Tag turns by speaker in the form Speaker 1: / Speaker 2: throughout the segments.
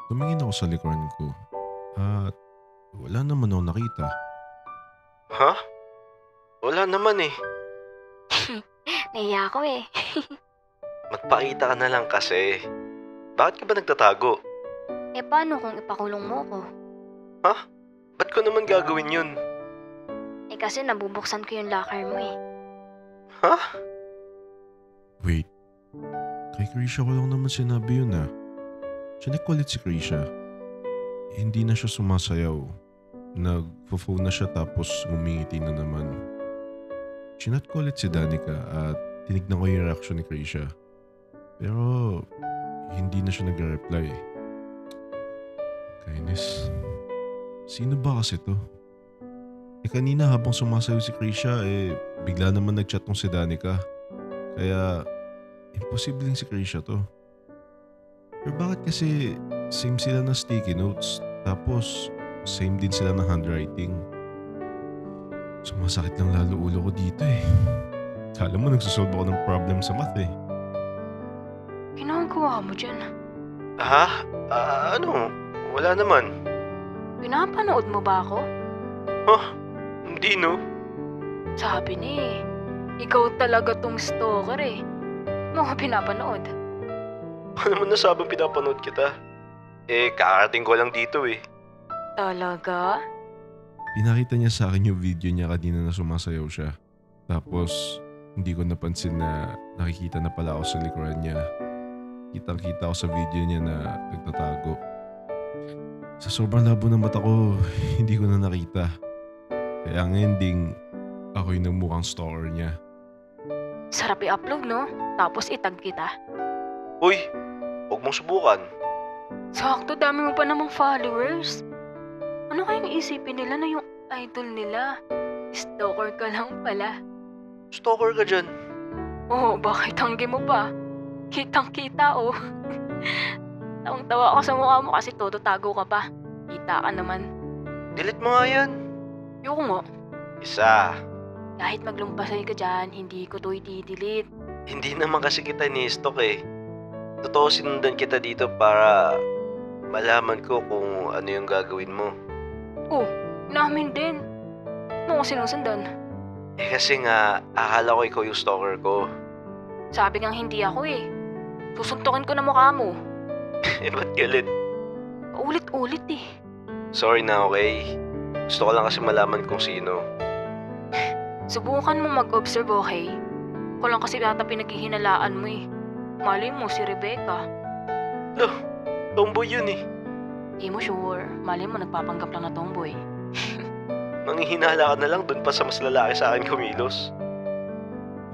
Speaker 1: Tumingin ako sa likuran ko at wala naman ako nakita.
Speaker 2: Ha? Wala naman eh.
Speaker 3: Nahiya ako eh.
Speaker 2: Magpakita ka na lang kasi. Bakit ka ba nagtatago?
Speaker 3: Eh paano kung ipakulong mo ko?
Speaker 2: Ha? Ba't ko naman gagawin yun?
Speaker 3: Eh kasi nabubuksan ko yung locker mo eh.
Speaker 2: Ha?
Speaker 1: Wait, kay Krisha ko lang naman sinabi yun ah. Chinek ko ulit si Krisha. Hindi na siya sumasayaw. Nag-phone na siya tapos ngumingiti na naman. Chinat ko ulit si Danica at tinignan ko yung reaction ni Krisha. Pero hindi na siya nag-reply. Kainis. Sino ba kasi to? Kanina habang sumasayaw si Krisha bigla naman nag-chat tong si Danica. Kaya imposibleng si Krisha to. Pero bakit kasi same sila ng sticky notes tapos same din sila ng handwriting? Sumasakit lang lalo ulo ko dito eh. Kala mo nagsosolve ako ng problem sa math eh.
Speaker 3: Ginagawa mo dyan.
Speaker 2: Ha? Ano? Wala naman.
Speaker 3: Pinapanood mo ba ako?
Speaker 2: Hindi no.
Speaker 3: Sabi ni ikaw talaga tong stalker eh. Mga pinapanood.
Speaker 2: Ano naman nasabang pinapanood kita? Kakarating ko lang dito eh.
Speaker 3: Talaga?
Speaker 1: Pinakita niya sa akin yung video niya kanina na sumasayaw siya. Tapos hindi ko napansin na nakikita na pala ako sa likuran niya. Kitang-kita ko sa video niya na nagtatago. Sa sobrang labo ng mata ko, hindi ko na nakita. Kaya ang ending, ako yung nagmukhang stalker niya.
Speaker 3: Sarap i-upload no? Tapos itag kita.
Speaker 2: Uy, huwag mong subukan.
Speaker 3: Sakto, dami mo pa namang followers. Ano kayang isipin nila na yung idol nila? Stalker ka lang pala.
Speaker 2: Stalker ka dyan.
Speaker 3: Oh, bakit tanggi mo pa? Kitang-kita oh. Tawang-tawa ako sa mukha mo kasi todo tago ka pa. Kita ka naman.
Speaker 2: Delete mo nga yan.
Speaker 3: Yung mo,
Speaker 2: Isa.
Speaker 3: kahit maglumpasay ka dyan, hindi ko to i-delete.
Speaker 2: Hindi naman kasi kita ni-stalk eh. Totoo sinundan kita dito para malaman ko kung ano yung gagawin mo.
Speaker 3: Oh, namin din. Ano ko sinusundan?
Speaker 2: Kasi nga, akala ko ikaw yung stalker ko.
Speaker 3: Sabi ngang hindi ako eh. Susuntukin ko na mukha mo.
Speaker 2: Ba't galit?
Speaker 3: Ulit-ulit eh.
Speaker 2: Sorry na, okay? Gusto ko lang kasi malaman kung sino.
Speaker 3: Subukan mo mag-observe, okay? Ko lang kasi yata pinaghihinalaan mo eh. Malay mo si Rebecca.
Speaker 2: Loh, tomboy yun eh.
Speaker 3: Di mo sure. Malay mo nagpapanggap lang na tomboy.
Speaker 2: Manghihinala ka na lang dun pa sa mas lalaki sa akin kumilos.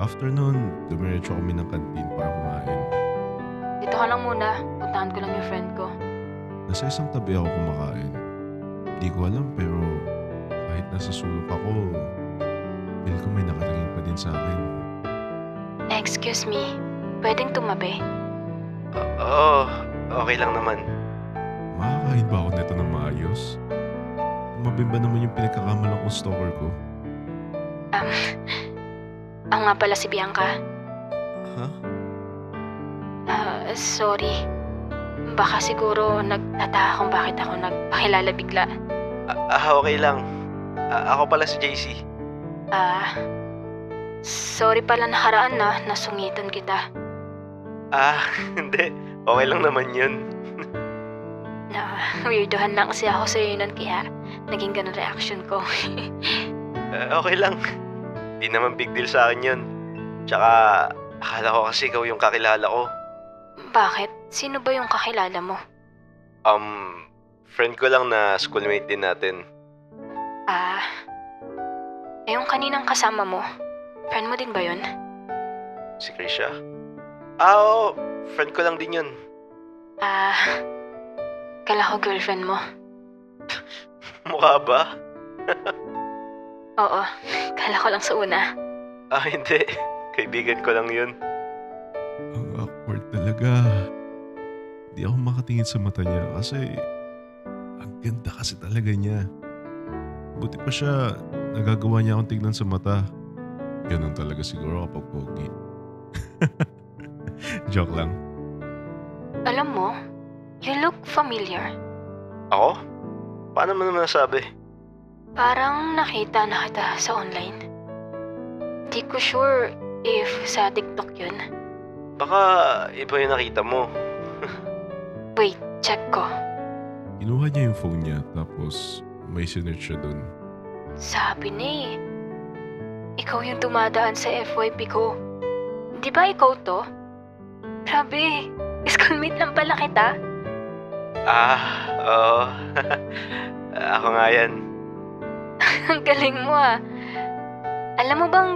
Speaker 1: After nun, dumiretso kami ng kantin para kumain.
Speaker 3: Dito ka lang muna. Puntahan ko lang yung friend ko.
Speaker 1: Nasa isang tabi ako kumakain. Di ko alam pero kahit nasa sulok ako, feel ko may nakatingin pa din sa akin.
Speaker 3: Excuse me. Pwedeng tumabi?
Speaker 2: Oo, okay lang naman.
Speaker 1: Makakain ba ako nito ng maayos? Tumabing ba naman yung pinagkakamalang kong stalker ko?
Speaker 3: Ang nga pala si Bianca.
Speaker 1: Ha?
Speaker 3: Sorry. Baka siguro nagtataka kung bakit ako nagpakilala bigla.
Speaker 2: Okay lang. Ako pala si JC.
Speaker 3: Sorry pala nakaraan na nasungitan kita.
Speaker 2: Hindi. Okay lang naman yun.
Speaker 3: Weirdohan lang kasi ako sa'yo nun kaya naging ganun reaction ko.
Speaker 2: Okay lang. Di naman big deal sa akin yun. Tsaka, akala ko kasi ikaw yung kakilala ko.
Speaker 3: Bakit? Sino ba yung kakilala mo?
Speaker 2: Friend ko lang na schoolmate din natin.
Speaker 3: Yung kaninang kasama mo, friend mo din ba yun?
Speaker 2: Si Krisha? Oo. Friend ko lang din yun.
Speaker 3: Kala ko girlfriend mo.
Speaker 2: Mukha ba?
Speaker 3: Oo, kala ko lang sa una.
Speaker 2: Hindi. Kaibigan ko lang yun.
Speaker 1: Ang awkward talaga. Di ako makatingin sa mata niya kasi ang ganda kasi talaga niya. Buti pa siya, nagagawa niya akong tignan sa mata. Ganun talaga siguro kapag pogi. Joke lang.
Speaker 3: Alam mo, you look familiar.
Speaker 2: Ako? Paano mo naman nasabi?
Speaker 3: Parang nakita na kita sa online. Di ko sure if sa TikTok yun.
Speaker 2: Baka iba yung nakita mo.
Speaker 3: Wait, check ko.
Speaker 1: Kinuha niya yung phone niya tapos may sinerch siya dun.
Speaker 3: Sabi na eh. Ikaw yung dumadaan sa FYP ko. Di ba ikaw to? Grabe, schoolmate lang pala kita.
Speaker 2: Oo. Ako nga yan.
Speaker 3: Ang galing mo ah. Alam mo bang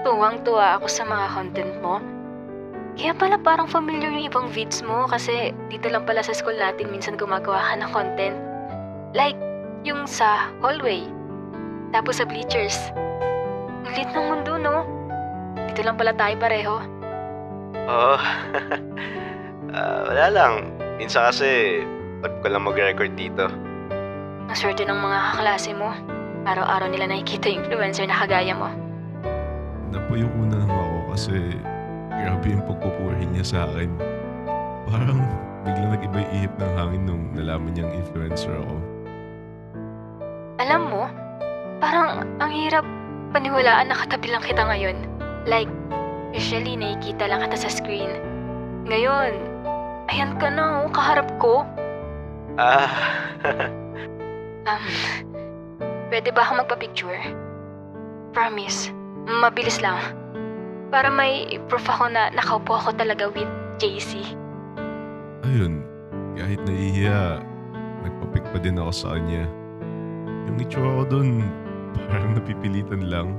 Speaker 3: tuwang-tuwa ako sa mga content mo? Kaya pala parang familiar yung ibang vids mo kasi dito lang pala sa school natin minsan gumagawa ka ng content. Like, yung sa hallway. Tapos sa bleachers. Ang lit ng mundo, no? Dito lang pala tayo pareho.
Speaker 2: Oo. Wala lang. Minsan kasi, pag ko lang mag-record dito.
Speaker 3: Ang swerte ng mga kaklase mo. Araw-araw nila nakikita yung influencer na kagaya mo.
Speaker 1: Napayuko na lang ako kasi grabe yung pagpupurihin niya sa akin. Parang biglang nag-iba yung ihip ng hangin nung nalaman niyang influencer ako.
Speaker 3: Alam mo, parang ang hirap paniwalaan na katabi lang kita ngayon. Like, usually nakikita lang kita sa screen. Ngayon, ayan ka na, kaharap ko. Pwede ba ako magpa-picture? Promise, mabilis lang. Para may proof ako na nakaupo ako talaga with JC.
Speaker 1: Ayun, kahit nahihiya, nagpapick pa din ako sa kanya. Yung itsura ko dun, parang napipilitan lang.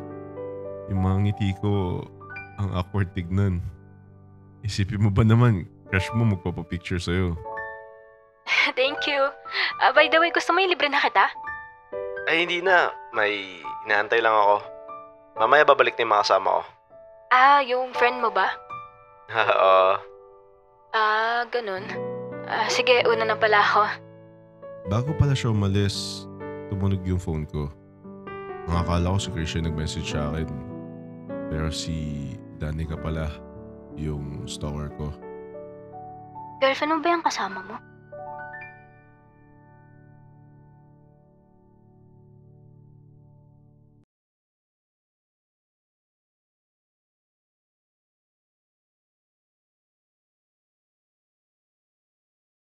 Speaker 1: Yung mga ngiti ko, ang awkward tignan. Isipin mo ba naman, crush mo magpapapicture sa'yo?
Speaker 3: Thank you. By the way, gusto mo yung libre na kita?
Speaker 2: Ay, hindi na. May inaantay lang ako. Mamaya babalik na yung mga kasama ko.
Speaker 3: Yung friend mo ba?
Speaker 2: Oo.
Speaker 3: Ganun. Sige, una na pala ako.
Speaker 1: Bago pala siya umalis, tumunog yung phone ko. Ang akala ko si Christian nag-message sa akin. Pero si Danica pala, yung stalker ko.
Speaker 3: Girlfriend mo ba yung kasama mo?